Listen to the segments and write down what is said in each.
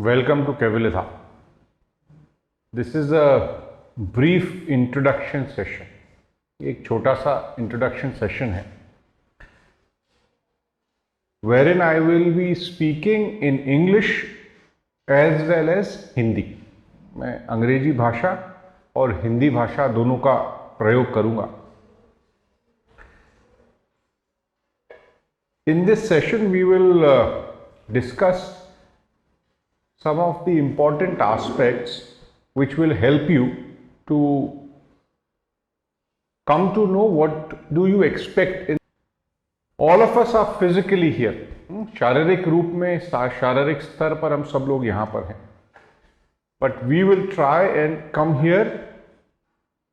Welcome to Kevilitha. This is a brief introduction session. एक छोटा सा introduction session है wherein I will be speaking in English as well as Hindi. मैं अंग्रेजी भाषा और हिंदी भाषा दोनों का प्रयोग करूंगा. In this session we will discuss some of the important aspects which will help you to come to know what do you expect in. All of us are physically here. शारीरिक रूप में शारीरिक स्तर पर हम सब लोग यहाँ पर हैं. But we will try and come here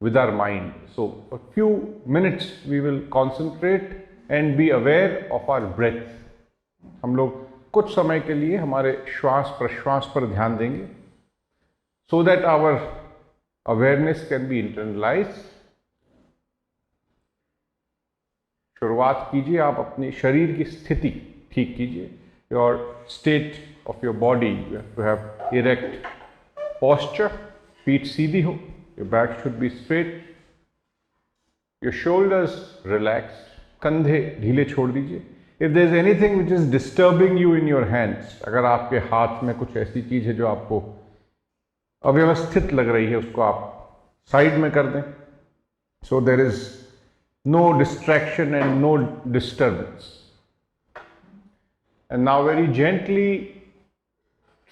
with our mind. So a few minutes we will concentrate and be aware of our breath. हम लोग कुछ समय के लिए हमारे श्वास प्रश्वास पर ध्यान देंगे so that our awareness can be internalized. शुरुआत कीजिए, आप अपनी शरीर की स्थिति ठीक कीजिए. Your state of your body, you have to have erect posture, feet सीधी हो, your back should be straight, your shoulders relaxed, कंधे ढीले छोड़ दीजिए. If there is anything which is disturbing you in your hands, अगर आपके हाथ में कुछ ऐसी चीज है जो आपको अव्यवस्थित लग रही है, उसको आप साइड में कर दें. So there is no distraction and no disturbance. And now very gently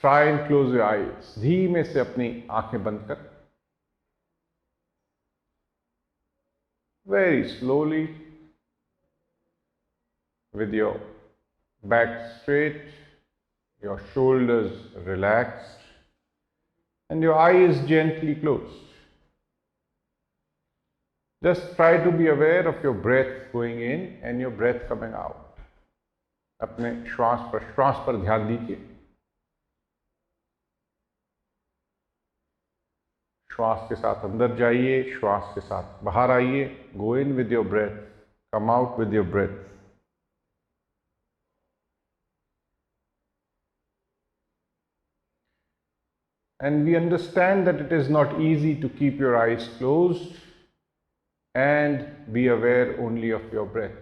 try and close your eyes. धीमे से अपनी आंखें बंद कर. Very slowly, with your back straight, your shoulders relaxed, and your eyes gently closed. Just try to be aware of your breath going in and your breath coming out. अपने श्वास प्रश्वास पर ध्यान दीजिए. श्वास के साथ अंदर जाइए, श्वास के साथ बाहर आइए. Go in with your breath, come out with your breath. And we understand that it is not easy to keep your eyes closed and be aware only of your breath.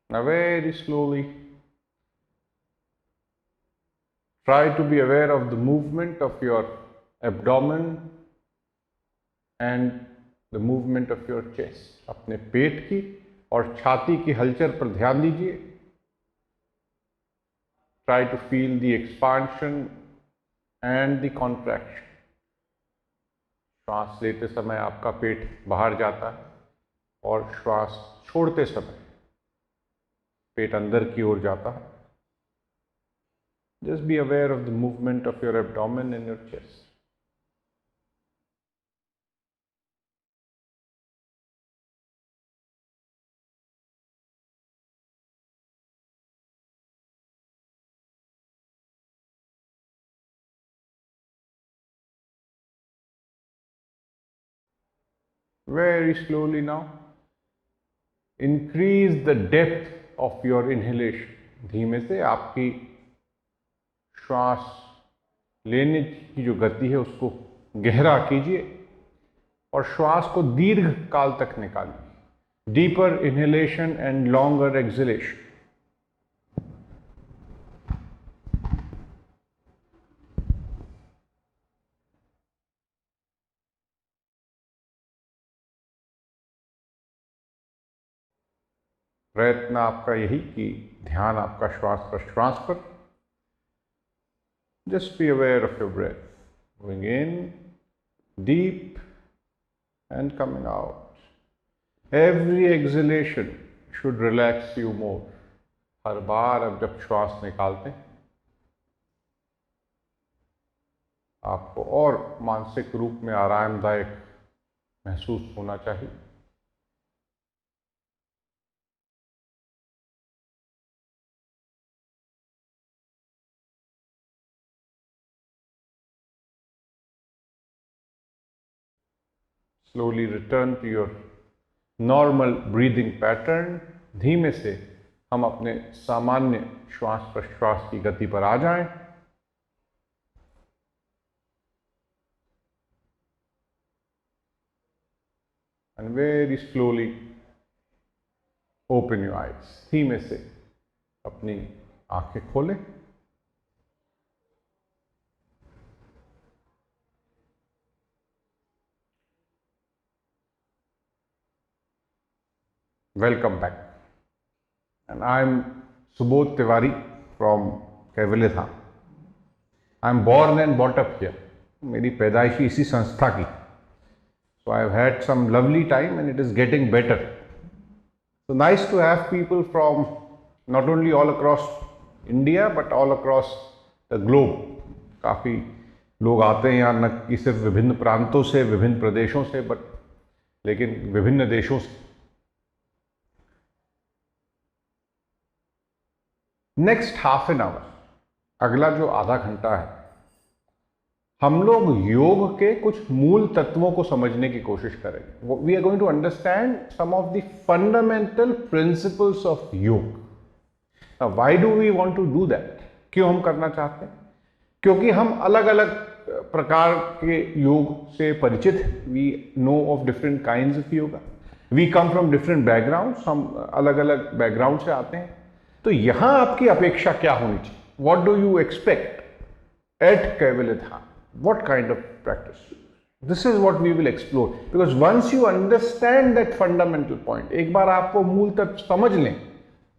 Now very slowly try to be aware of the movement of your abdomen and the movement of your chest. अपने पेट की और छाती की हलचल पर ध्यान दीजिए. Try to feel the expansion and the contraction. श्वास लेते समय आपका पेट बाहर जाता है और श्वास छोड़ते समय पेट अंदर की ओर जाता है. Just be aware of the movement of your abdomen and your chest. Very slowly now, increase the depth of your inhalation. धीमे से आपकी श्वास लेने की जो गति है उसको गहरा कीजिए और श्वास को दीर्घ काल तक निकालिए. Deeper inhalation and longer exhalation. प्रयत्न आपका यही कि ध्यान आपका श्वास प्रश्वास पर. Just be aware of your breath going in deep and coming out. Every exhalation should relax you more. हर बार अब जब श्वास निकालते हैं आपको और मानसिक रूप में आरामदायक महसूस होना चाहिए. slowly return to your normal breathing pattern. धीमे से हम अपने सामान्य श्वास प्रश्वास की गति पर आ जाएं। And very slowly open your eyes. धीमे से अपनी आंखें खोलें। Welcome back. And I'm Subodh Tiwari from Kaivalya Dham. I'm born and brought up here. मेरी पैदाइशी इसी संस्था की. So I've had some lovely time and it is getting better. So nice to have people from not only all across India but all across the globe. काफ़ी लोग आते हैं यहाँ, न कि सिर्फ विभिन्न प्रांतों से, विभिन्न प्रदेशों से, बट लेकिन विभिन्न देशों से. नेक्स्ट हाफ एन आवर, अगला जो आधा घंटा है, हम लोग योग के कुछ मूल तत्वों को समझने की कोशिश करेंगे. We are going to understand some of the fundamental principles of yoga. Why do we want to do that? क्यों हम करना चाहते हैं? क्योंकि हम अलग अलग प्रकार के योग से परिचित हैं. We know of different kinds of yoga. We come from different backgrounds. हम अलग अलग बैकग्राउंड से आते हैं. तो यहां आपकी अपेक्षा क्या होनी चाहिए? What do you expect at Kaivalya Dham? What kind of practice? This is what we will explore. Because once you understand that fundamental point, एक बार आपको मूल तत्व समझ लें,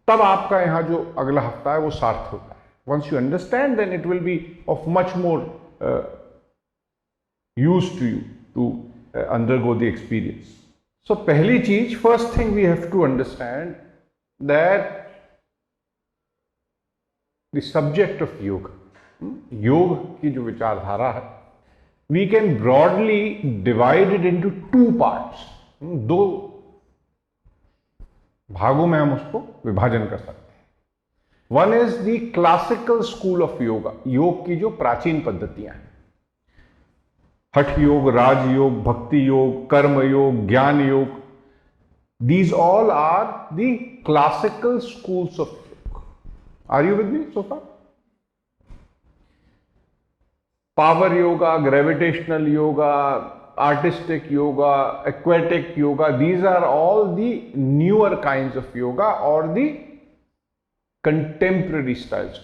तब आपका यहां जो अगला हफ्ता है वो सार्थक होता है. Once you understand, then it will be of much more use to you to undergo the experience. So पहली चीज, first thing we have to understand that the subject of yoga, योग की जो विचारधारा है, we can broadly divide it into two parts. दो भागों में हम उसको विभाजन कर सकते हैं. One is the classical school of yoga, योग की जो प्राचीन पद्धतियां हैं, हठ योग, राज योग, भक्ति योग, कर्म योग, ज्ञान योग. These all are the classical schools of. Are you with me so far? Power yoga, gravitational yoga, artistic yoga, aquatic yoga, these are all the newer kinds of yoga or the contemporary styles.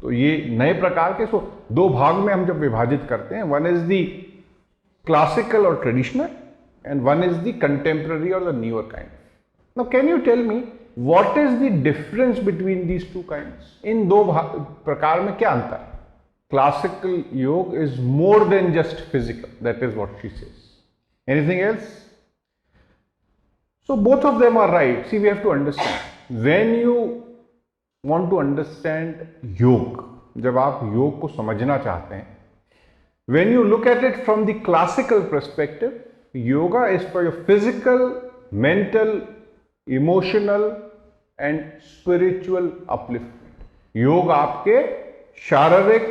तो ये नए प्रकार के. सो दो भाग में हम जब विभाजित करते हैं, वन इज द क्लासिकल और traditional and one is the contemporary और the newer kind. Now can you tell me What is the difference between these two kinds? इन दो प्रकार में क्या अंतर है? Classical yoga is more than just physical. That is what she says. Anything else? So both of them are right. See, we have to understand. When you want to understand yoga, जब आप योग को समझना चाहते हैं, when you look at it from the classical perspective, yoga is for your physical, mental, emotional and spiritual upliftment. Yoga आपके शारीरिक,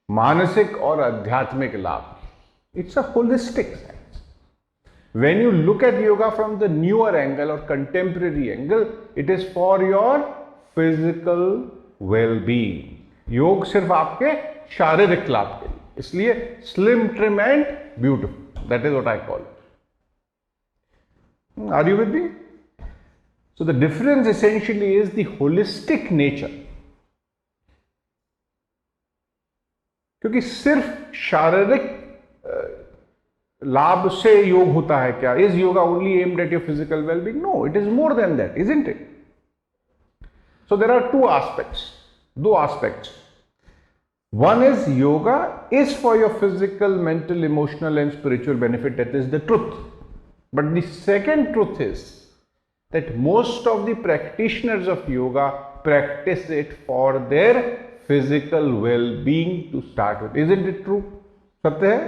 मानसिक और आध्यात्मिक लाभ. It's a holistic science. When you look at yoga from the newer angle और contemporary angle, it is for your physical wellbeing. Yoga सिर्फ आपके शारीरिक लाभ के लिए. इसलिए slim, trim and beautiful, that is what I call. Are you with me? So the difference essentially is the holistic nature. क्योंकि सिर्फ शारीरिक लाभ से योग होता है क्या? Is yoga only aimed at your physical well-being? No, it is more than that, isn't it? So there are two aspects. दो aspects. One is yoga is for your physical, mental, emotional and spiritual benefit. That is the truth. But the second truth is that most of the practitioners of yoga practice it for their physical well-being to start with. Isn't it true? सत्य है?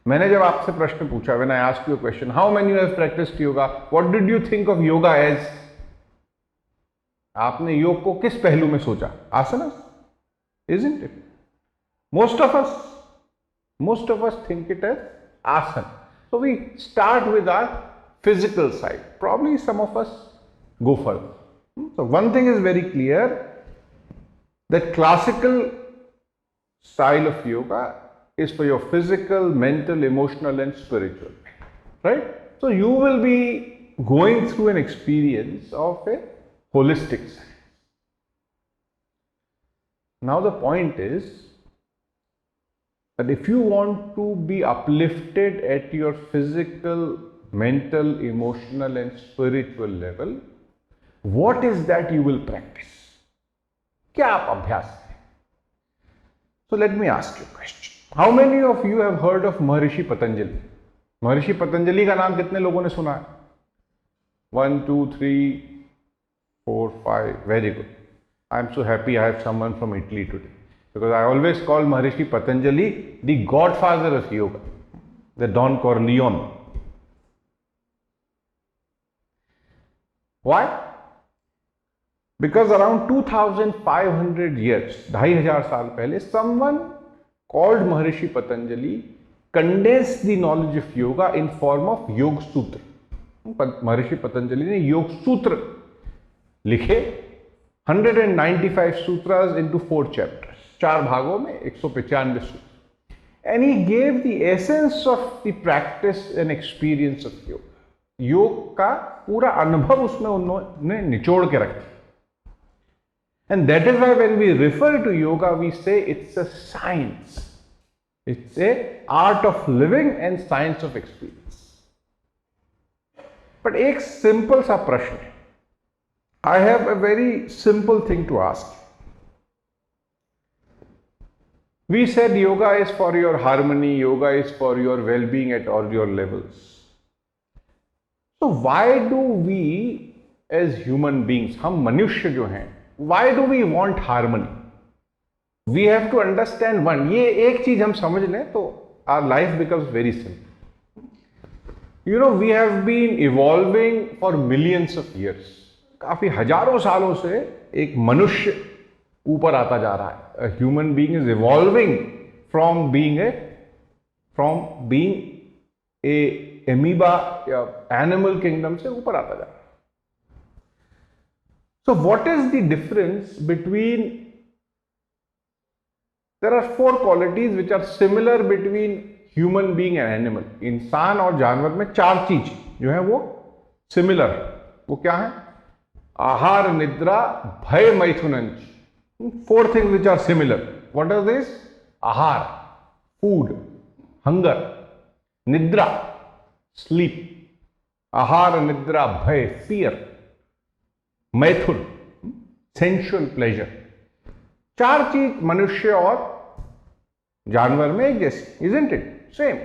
मैंने जब आपसे प्रश्न पूछा, when I asked you a question, how many have practiced yoga? What did you think of yoga as? आपने योग को किस पहलू में सोचा? आसना? Isn't it? Most of us. Most of us think it as asana. So we start with our physical side. Probably some of us go further. So one thing is very clear, that classical style of yoga is for your physical, mental, emotional and spiritual, right? So you will be going through an experience of a holistic science. Now the point is that if you want to be uplifted at your physical, mental, emotional and spiritual level, what is that you will practice? क्या आप अभ्यास करें? So let me ask you a question. How many of you have heard of महर्षि पतंजलि? महर्षि पतंजलि का नाम कितने लोगों ने सुना है? 1, 2, 3, 4, 5. Very good. I am so happy I have someone from Italy today, because I always call Maharishi Patanjali the godfather of yoga, the Don Corleone. Why? Because around 2500 years, 2500 साल पहले, someone called Maharishi Patanjali condensed the knowledge of yoga in form of योग सूत्र. महर्षि पतंजलि ने योग सूत्र लिखे, 195 sutras into 4 chapters, 4 भागों में 195 सूत्र. And he gave the essence of the practice and experience of yoga. योग का पूरा अनुभव उसमें उन्होंने निचोड़ के रखा. And that is why when we refer to yoga, we say it's a science. It's a art of living and science of experience. But एक simple सा प्रश्न है. I have a very simple thing to ask. We said yoga is for your harmony, yoga is for your well-being at all your levels. So why do we as human beings, हम मनुष्य जो हैं, why do we want harmony? We have to understand one. ये एक चीज हम समझ लें तो our life becomes very simple. You know, we have been evolving for millions of years. काफी हजारों सालों से एक मनुष्य ऊपर आता जा रहा है. A human being is evolving from being a amoeba या animal kingdom से ऊपर आता जा रहा है. So what is the difference between, there are 4 qualities which are similar between human being and animal. इंसान और जानवर में 4 चीज जो है वो सिमिलर है. वो क्या है? आहार, निद्रा, भय, मैथुनंच. 4 things which are similar. What are these? Ahar, food, hunger. Nidra, sleep. Ahar, nidra, bhay, fear. Maithun, sensual pleasure. 4 चीज मनुष्य और जानवर में एक जैसी, isn't it? Same.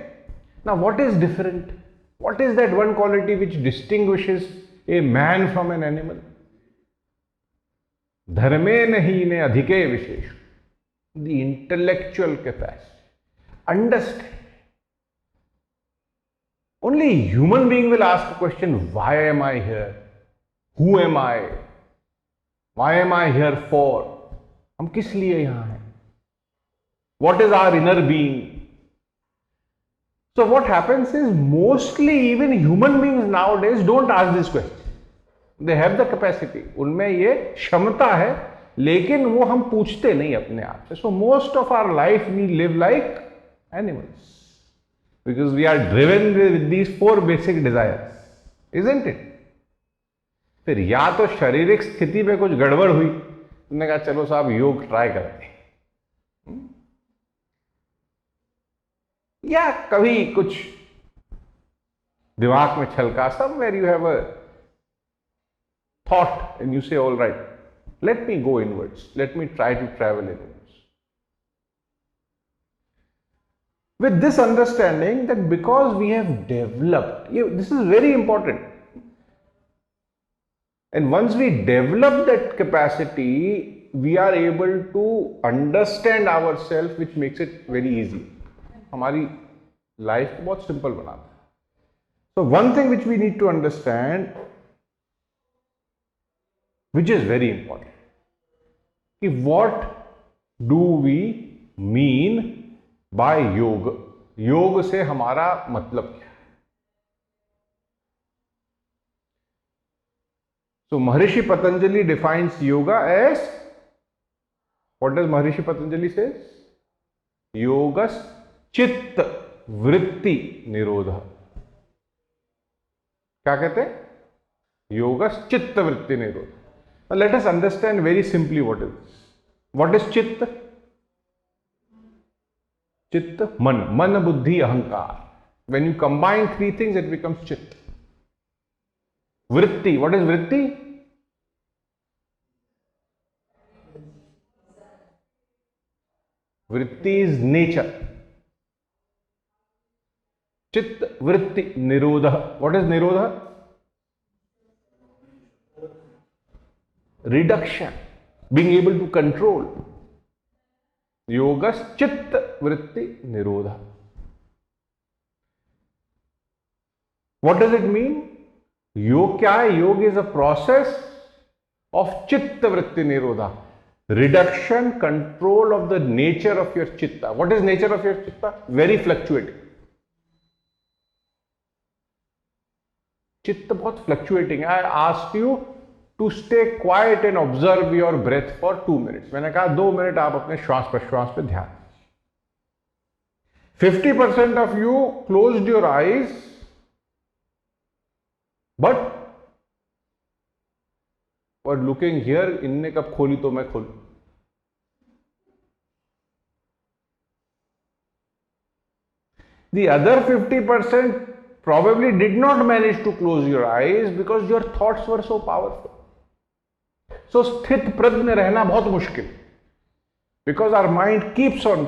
Now what is different? What is that one quality which distinguishes a man from an animal? धर्मेण हीने अधिके विशेष. The intellectual capacity. Understand. Only a human being will ask a question, why am I here? Who am I? Why am I here for? हम किस लिए यहां हैं? What is our inner being? So what happens is, mostly even human beings nowadays don't ask this question. They have the capacity. उनमें ये क्षमता है, लेकिन वो हम पूछते नहीं अपने आप से. So most of our life we live like animals, because we are driven with these 4 basic desires, isn't it? फिर या तो शारीरिक स्थिति में कुछ गड़बड़ हुई, तुमने कहा चलो साहब योग ट्राई करेंगे, या कभी कुछ दिमाग में छलका, somewhere you have a thought and you say, all right, let me go inwards, let me try to travel inwards. With this understanding that because we have developed, this is very important, and once we develop that capacity, we are able to understand ourselves, which makes it very easy. हमारी life को बहुत simple बनाता है. So one thing which we need to understand, which is very important, कि what do we mean by yoga. योग से हमारा मतलब क्या है? So Maharishi Patanjali defines yoga as, what does Maharishi Patanjali says? Yogas चित्त वृत्ति निरोध। क्या कहते हैं? योगस चित्त वृत्ति निरोध। Now let us understand very simply what is this. What is चित्त? चित्त मन, मन बुद्धि अहंकार. When you combine three things, it becomes चित्त. वृत्ति, what is वृत्ति? वृत्ति is nature. चित्त वृत्ति निरोध, what is निरोध? Reduction, being able to control. Yogas चित्त वृत्ति निरोध. What does it mean? योग क्या है? योग इज अ प्रोसेस ऑफ चित्त वृत्ति निरोधा. Reduction, control of the nature of your chitta. What is nature of your chitta? Very fluctuating. चित्त बहुत fluctuating. I asked you to stay quiet and observe your breath for 2 minutes. मैंने कहा 2 minute आप अपने श्वास प्रश्वास पे ध्यान. 50% of you closed your eyes, but were looking here. इनने कब खोली तो मैं खोलूं. The other 50% probably did not manage to close your eyes because your thoughts were so powerful. So स्थित प्रज्ञ रहना बहुत मुश्किल, because our mind keeps on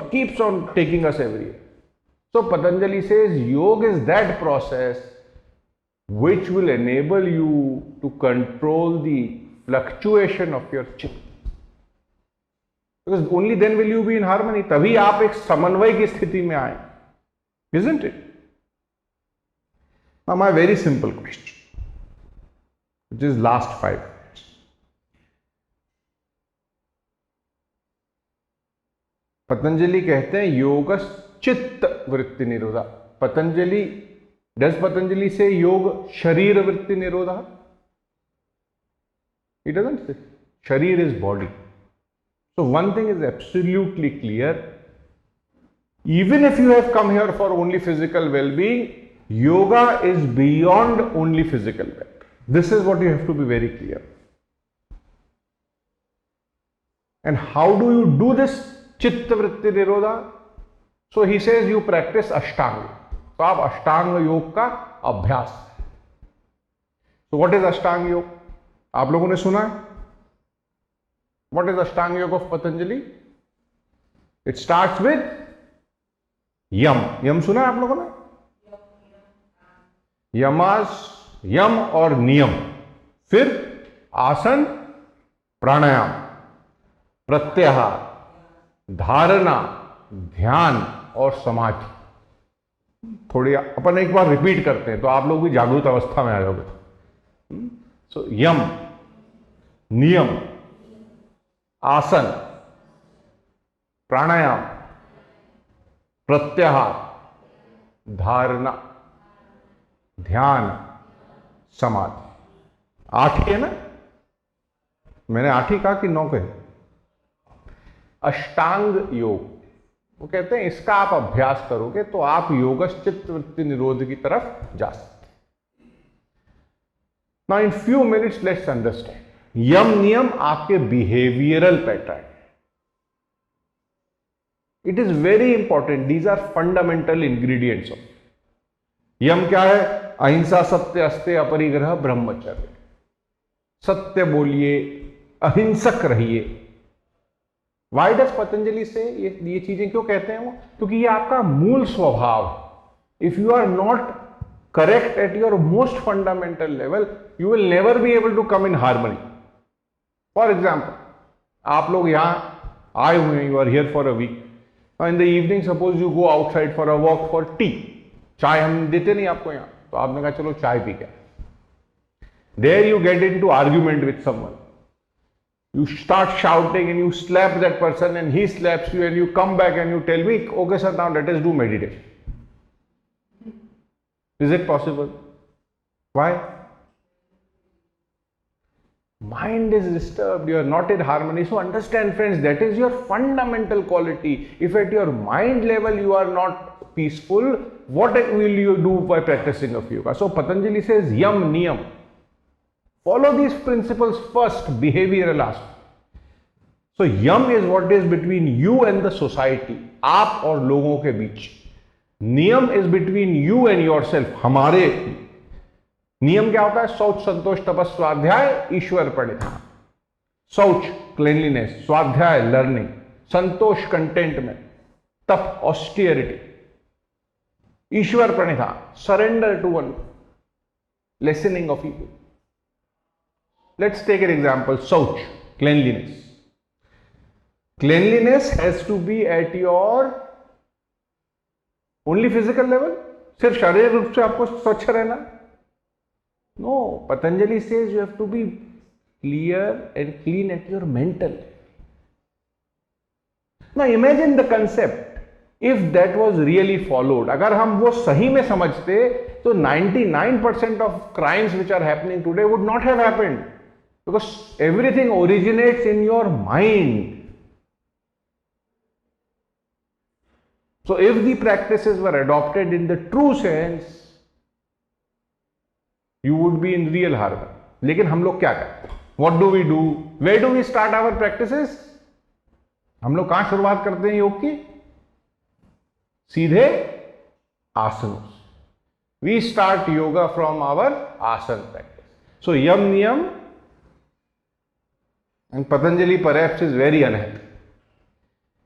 taking us everywhere. So Patanjali says yoga is that process which will enable you to control the fluctuation of your chitta, because only then will you be in harmony. तभी आप एक समन्वय की स्थिति में आए, isn't it? Now my very simple question, which is last 5 minutes. Patanjali कहते हैं योगस चित्त वृत्ति निरोधा. पतंजलि, does Patanjali say योग शरीर वृत्ति निरोधा? He doesn't say. Sharir is body. So one thing is absolutely clear. Even if you have come here for only physical well-being, yoga is beyond only physical well-being. This is what you have to be very clear. And how do you do this chitta vritti nirodha? So he says you practice ashtanga. तो आप अष्टांग योग का अभ्यास. So what is ashtanga योग? आप लोगों ने सुना है? What is ashtanga yoga of Patanjali? It starts with यम. यम सुना है आप लोगों ने? यमास, यम और नियम. फिर आसन, प्राणायाम, प्रत्याहार, धारणा, ध्यान और समाधि. थोड़ी अपन एक बार रिपीट करते हैं तो आप लोग भी जागृत अवस्था में आ जाओगे. सो यम, नियम, आसन, प्राणायाम, प्रत्याहार, धारणा, ध्यान, समाधि. 8 ही है ना? मैंने 8 ही कहा कि 9 कहे? अष्टांग योग, वो कहते हैं इसका आप अभ्यास करोगे तो आप योगस चित्त वृत्ति निरोध की तरफ जा सकते. Now in few minutes let's understand. यम नियम आपके behavioural pattern. It is very important. These are fundamental ingredients of. यम क्या है? अहिंसा, सत्य, अस्तेय, अपरिग्रह, ब्रह्मचर्य. सत्य बोलिए, अहिंसक रहिए. वाई डज पतंजलि से ये चीजें क्यों कहते हैं वो? क्योंकि ये आपका मूल स्वभाव है. If you are not correct at your most fundamental level, you will never be able to come in harmony. For example, आप लोग यहां आए हुए हैं, you are here for a week. In the evening suppose you go outside for a walk for tea. चाय हम देते नहीं आपको यहां, तो आपने कहा चलो चाय पी के. There you get into argument with someone. You start shouting and you slap that person and he slaps you and you come back and you tell me, okay sir, now let us do meditation. Is it possible? Why? Mind is disturbed, you are not in harmony. So understand friends, that is your fundamental quality. If at your mind level you are not peaceful, what will you do by practicing of yoga? So Patanjali says yam niyam. Follow these principles first, behavioral aspect. So yam is what is between you and the society, आप और लोगों के बीच. नियम is between you and yourself, हमारे. नियम क्या होता है? शौच, संतोष, तपस, स्वाध्याय, ईश्वर प्रणिधान. शौच क्लीनलीनेस, स्वाध्याय लर्निंग, संतोष कंटेंटमेंट, तप ऑस्टियरिटी, ईश्वर प्रणिधान surrender to one, lessening of ego. Let's take an example. Shauch, cleanliness. Cleanliness has to be at your only physical level. सिर्फ शारीरिक रूप से आपको स्वच्छ रहना? No. Patanjali says you have to be clear and clean at your mental level. Now imagine the concept. If that was really followed, अगर हम वो सही में समझते तो 99% of crimes which are happening today would not have happened, because everything originates in your mind. So if the practices were adopted in the true sense, you would be in real harmony. लेकिन हम लोग क्या करते हैं? What do we do? Where do we start our practices? हम लोग कहां शुरुआत करते हैं योग की? सीधे आसनों से. We start yoga from our asana practice. So yam niyam, and Patanjali perhaps is very unhappy.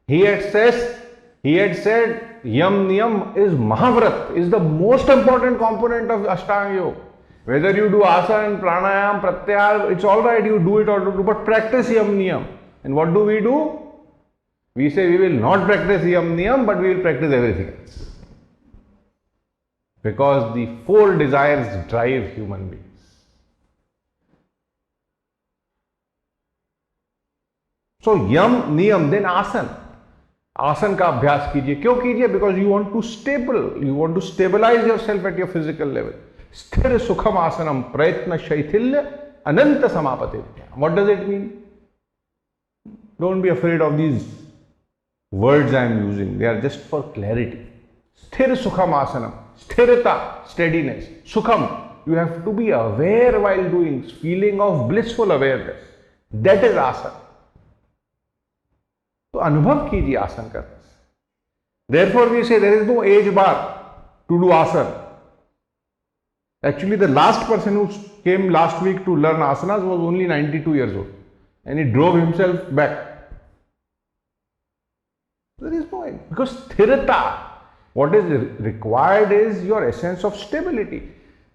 He had said yam niyam is mahavrat, is the most important component of Ashtanga Yoga. Whether you do asana and pranayam, pratyahar, it's all right, you do it or do, but practice yam niyam. And what do? We say we will not practice yam niyam, but we will practice everything else. Because the four desires drive human beings. So yam, niyam, then asan. आसन का अभ्यास कीजिए. क्यों कीजिए? Because you want to stabilise yourself at your physical level. स्थिर सुखम आसनम प्रयत्न शैथिल्य अनंत समापति. What does it mean? Don't be afraid of these words I am using, they are just for clarity. स्थिर सुखम आसनम, स्थिरता, स्टेडीनेस. सुखम, you have to be aware while doing, feeling of blissful awareness. That is आसन. तो अनुभव कीजिए आसन करने से. Therefore we say there is no age bar to do asana. Actually the last person who came last week to learn asanas was only 92 years old and he drove himself back. There is no age, because sthirata, what is required is your essence of stability.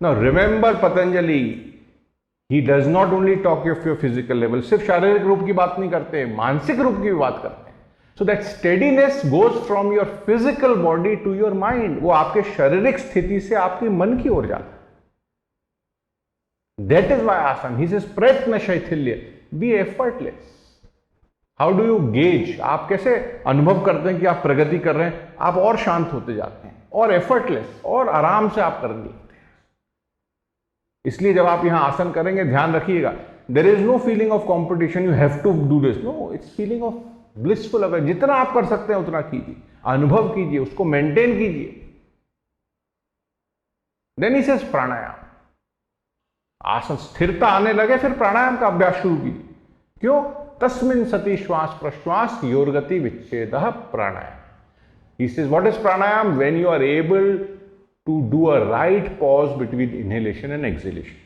Now remember Patanjali, he does not only talk of your physical level. सिर्फ शारीरिक रूप की बात नहीं करते, मानसिक रूप की भी बात करते हैं. So that steadiness goes from your physical body to your mind. वो आपके शारीरिक स्थिति से आपके मन की ओर जाता है. That is why asana. He says प्रयत्न शैथिल्य, be effortless. How do you gauge? आप कैसे अनुभव करते हैं कि आप प्रगति कर रहे हैं? आप और शांत होते जाते हैं और effortless और आराम से आप कर लेते हैं. इसलिए जब आप यहां आसन करेंगे ध्यान रखिएगा, there is no feeling of competition, you have to do this. No, it's feeling of blissful aware. जितना आप कर सकते हैं उतना कीजिए, अनुभव कीजिए, उसको मेंटेन कीजिए. देन ही सेज प्राणायाम. आसन स्थिरता आने लगे फिर प्राणायाम का अभ्यास शुरू कीजिए. क्यों? तस्मिन् सति श्वास प्रश्वास योर्गति विच्छेदः प्राणायाम. He says what is pranayama? When you are able to do a right pause between inhalation and exhalation.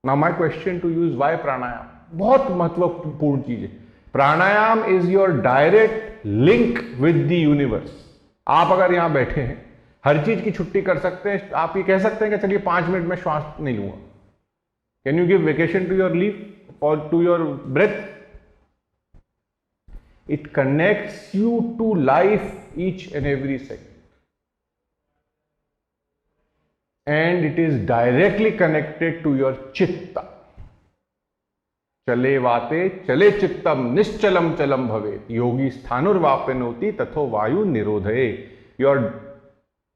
Now my question to you is why pranayam? बहुत महत्वपूर्ण चीज है. प्राणायाम is your direct link with the universe. आप अगर यहां बैठे हैं, हर चीज की छुट्टी कर सकते हैं. आप ये कह सकते हैं कि चलिए 5 मिनट में श्वास नहीं लूंगा. Can you give vacation to your leave or to your breath? It connects you to life each and every second. And it is directly connected to your chitta. चले वाते चले चित्तम निश्चलम चलम भवेत योगी स्थानुर्वाप्नोति तथो वायु निरोधये। Your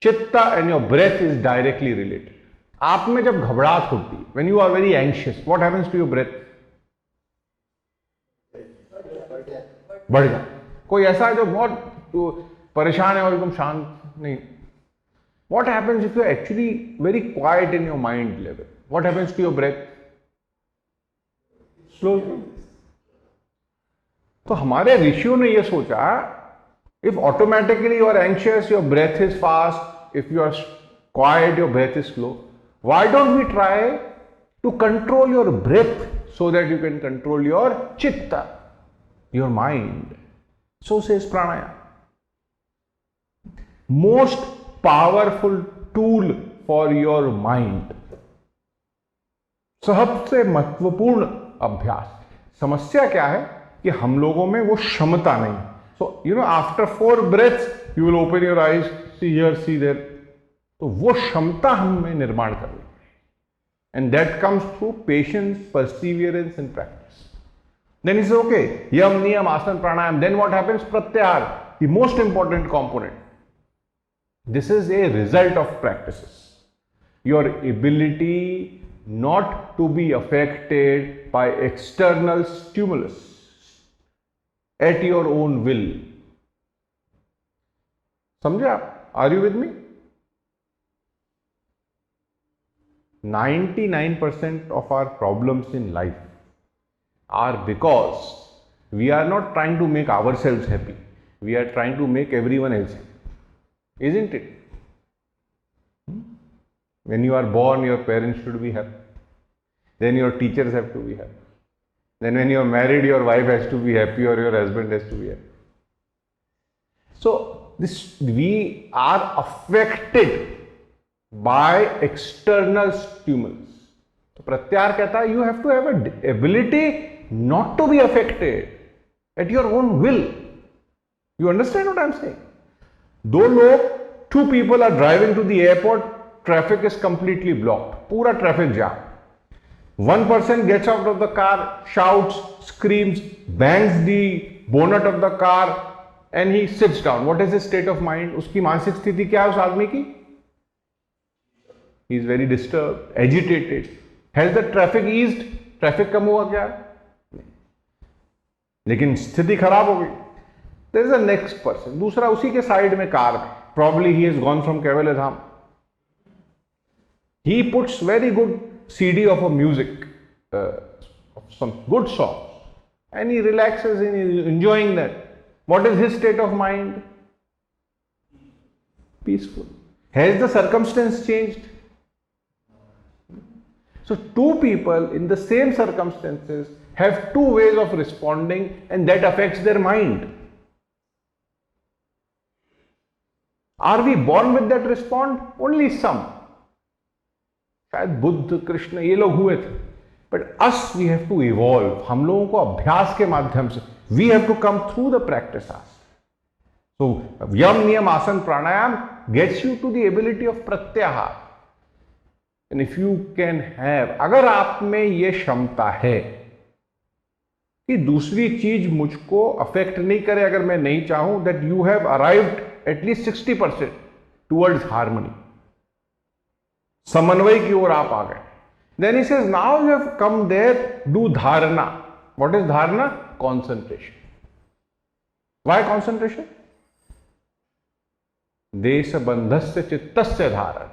chitta and your breath is directly related. आप में जब घबराहट होती है, when you are very anxious, what happens to your breath? बढ़ जाए। कोई ऐसा है जो बहुत परेशान है और एकदम शांत नहीं? What happens if you are actually very quiet in your mind level? What happens to your breath? Slow. तो हमारे ऋषियों ने यह सोचा, if automatically you are anxious your breath is fast, if you are quiet your breath is slow, why don't we try to control your breath so that you can control your chitta, your mind? So says pranayama. Most powerful tool for your mind. सबसे महत्वपूर्ण अभ्यास। समस्या क्या है कि हम लोगों में वो क्षमता नहीं। So you know, after 4 breaths you will open your eyes, see here, see there. तो वो क्षमता हम में निर्माण कर रही, and that comes through patience, perseverance and practice. Then he says, okay, yam, niyam, asana, pranayam. Then what happens? Pratyahar, the most important component. This is a result of practices. Your ability not to be affected by external stimulus at your own will. समझे आप? Are you with me? 99% of our problems in life are because we are not trying to make ourselves happy. We are trying to make everyone else happy. Isn't it? When you are born, your parents should be happy. Then your teachers have to be happy. Then when you are married, your wife has to be happy or your husband has to be happy. So we are affected by external stimulus. तो प्रत्याहार कहता है you have to have an ability not to be affected at your own will. You understand what I'm saying? Two people are driving to the airport, traffic is completely blocked, पूरा traffic jam. One person gets out of the car, shouts, screams, bangs the bonnet of the car and he sits down. What is his state of mind? उसकी मानसिक स्थिति क्या है उस आदमी की? He is very disturbed, agitated. Has the traffic eased? Traffic कम हुआ क्या? नहीं. लेकिन स्थिति खराब हो गई. There is a next person. दूसरा उसी के साइड में कार में. Probably he has gone from Kaivalya. He puts very good CD of a music, of some good songs, and he relaxes and he is enjoying that. What is his state of mind? Peaceful. Has the circumstance changed? So two people in the same circumstances have two ways of responding and that affects their mind. Are we born with that response? Only some. शायद बुद्ध, कृष्ण ये लोग हुए थे. But us we have to evolve. हम लोगों को अभ्यास के माध्यम से we have to come through the practices. So yam, niyam, asana, pranayam gets you to the ability of pratyahar. And if you can have, अगर आप में ये क्षमता है कि दूसरी चीज मुझको अफेक्ट नहीं करे अगर मैं नहीं चाहूं, that you have arrived at least 60% towards harmony. समन्वय की ओर आप आ गए. Then he says, now you have come there, do dharana. What is dharana? Concentration. Why concentration? देश बंधस्य चित्तस्य धारण.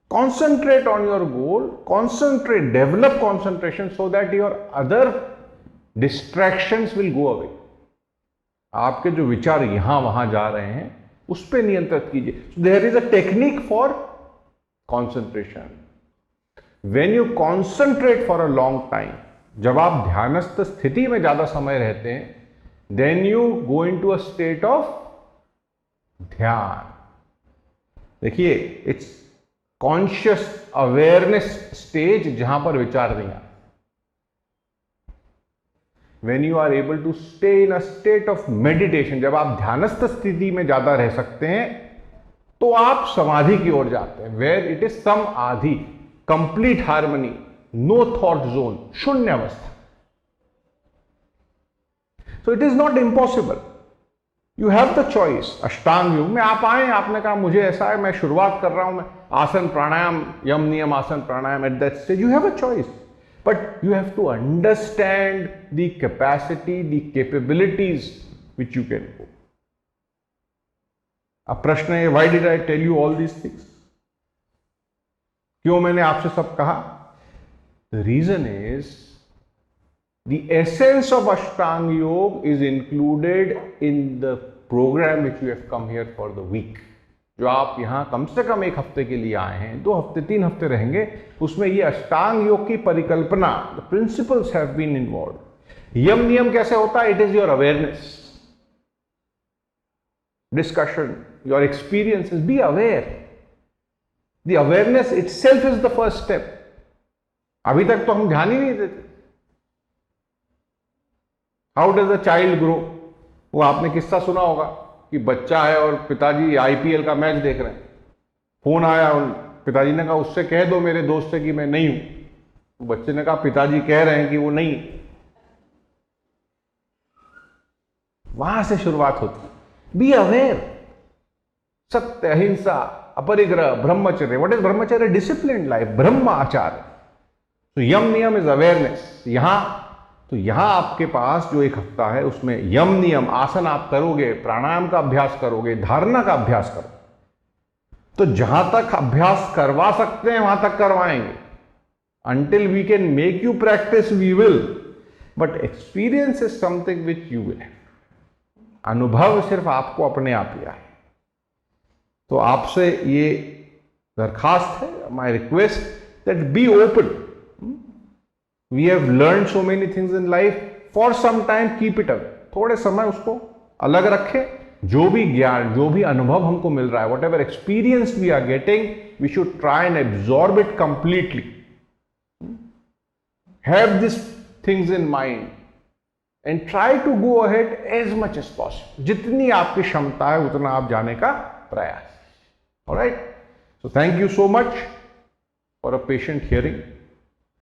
Concentrate on your goal, concentrate, develop concentration so that your other distractions will go away. आपके जो विचार यहां वहां जा रहे हैं उस पर नियंत्रित कीजिए. There is a technique for concentration. When you concentrate for a long time, जब आप ध्यानस्थ स्थिति में ज्यादा समय रहते हैं, then you go into a state of ध्यान. देखिए, it's conscious awareness stage जहां पर विचार नहीं आता. When you are able to stay in a state of meditation, जब आप ध्यानस्थ स्थिति में ज्यादा रह सकते हैं तो आप समाधि की ओर जाते हैं. Where it is समाधि, complete harmony, no thought zone, शून्य अवस्था. So it is not impossible, you have the choice. अष्टांग योग में आप आए, आपने कहा मुझे ऐसा है, मैं शुरुआत कर रहा हूं, मैं आसन प्राणायाम, yama niyama asana pranayama, at that stage you have a choice, but you have to understand the capacity, the capabilities which you can go. अब प्रश्न है, why did I tell you all these things? क्यों मैंने आपसे सब कहा? The reason is the essence of Ashtang Yoga is included in the program which you have come here for the week. जो आप यहां कम से कम एक हफ्ते के लिए आए हैं, 2 हफ्ते 3 हफ्ते रहेंगे, उसमें ये अष्टांग योग की परिकल्पना, the principles have been involved. यम नियम कैसे होता है? It is your awareness, discussion, your experiences. Be aware. The awareness itself is the first step. अभी तक तो हम ध्यान ही नहीं देते। How does a child grow? वो आपने किस्सा सुना होगा कि बच्चा है और पिताजी आईपीएल का मैच देख रहे हैं, फोन आया और पिताजी ने कहा उससे कह दो मेरे दोस्त से कि मैं नहीं हूं। तो बच्चे ने कहा पिताजी कह रहे हैं कि वो नहीं। वहां से शुरुआत होती। Be aware. सत्य, अहिंसा, अपरिग्रह, ब्रह्मचर्य। व्हाट इज ब्रह्मचर्य? डिसिप्लिन लाइफ, ब्रह्म आचार्य। तो यम नियम इज अवेयरनेस। यहां आपके पास जो एक हफ्ता है उसमें यम नियम आसन आप करोगे, प्राणायाम का अभ्यास करोगे, धारणा का अभ्यास करोगे। तो जहां तक अभ्यास करवा सकते हैं वहां तक करवाएंगे। Until we can make you practice we will, but experience is something which you will. अनुभव सिर्फ आपको अपने आप ही आए। तो आपसे ये दरखास्त है, my request that be open. We have learned so many things in life. For some time keep it away. थोड़े समय उसको अलग रखें। जो भी ज्ञान, जो भी अनुभव हमको मिल रहा है, whatever experience we are getting, we should try and absorb it completely. Have these things in mind and try to go ahead as much as possible. जितनी आपकी क्षमता है उतना आप जाने का प्रयास। All right? So thank you so much for a patient hearing.